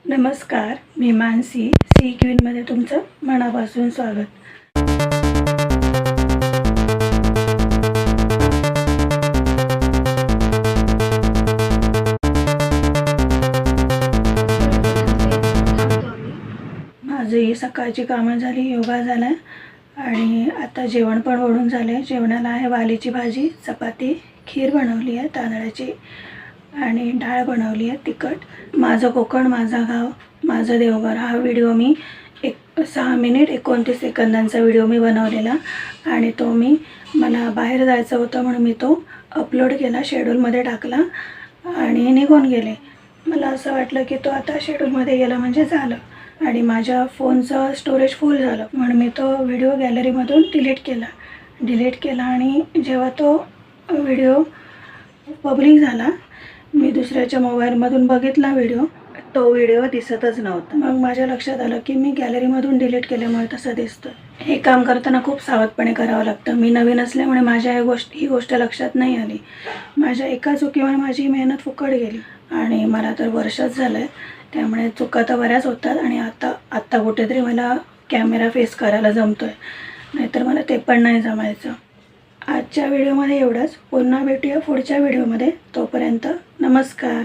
नमस्कार, मी मानसी सी क्वीनमध्ये तुमचं मनापासून स्वागत. माझी सकाळची कामं झाली, योगा झाला आणि आता जेवण पण ओढून झालं आहे. जेवणाला आहे वालीची भाजी, चपाती, खीर बनवली आहे तांदळाची आणि डाळ बनवली आहे तिखट. माझं कोकण, माझा गाव, माझं देवघर हा व्हिडिओ मी 6 मिनिट 29 सेकंदांचा व्हिडिओ मी बनवलेला आणि तो मला बाहेर जायचं होतं म्हणून मी तो अपलोड केला, शेड्यूलमध्ये टाकला आणि निघून गेले. मला असं वाटलं की तो आता शेड्यूलमध्ये गेला म्हणजे झालं आणि माझ्या फोनचं स्टोरेज फुल झालं म्हणून मी तो व्हिडिओ गॅलरीमधून डिलीट केला आणि जेव्हा तो व्हिडिओ पब्लिक झाला, मी दुसऱ्याच्या मोबाईलमधून बघितला व्हिडिओ, तो व्हिडिओ दिसतच नव्हता. मग माझ्या लक्षात आलं की मी गॅलरीमधून डिलीट केल्यामुळे तसं दिसतं. हे काम करताना खूप सावधपणे करावं लागतं. मी नवीन असल्यामुळे माझ्या ही गोष्ट लक्षात नाही आली. माझ्या एका चुकीमुळे माझी मेहनत फुकट गेली आणि मला तर वर्षच झालं आहे. त्यामुळे चुका तर बऱ्याच होतात आणि आत्ता कुठेतरी मला कॅमेरा फेस करायला जमतो आहे, नाहीतर मला ते पण नाही जमायचं. आजच्या व्हिडिओमध्ये एवढंच. पुन्हा भेटूया पुढच्या व्हिडिओमध्ये. तोपर्यंत नमस्कार.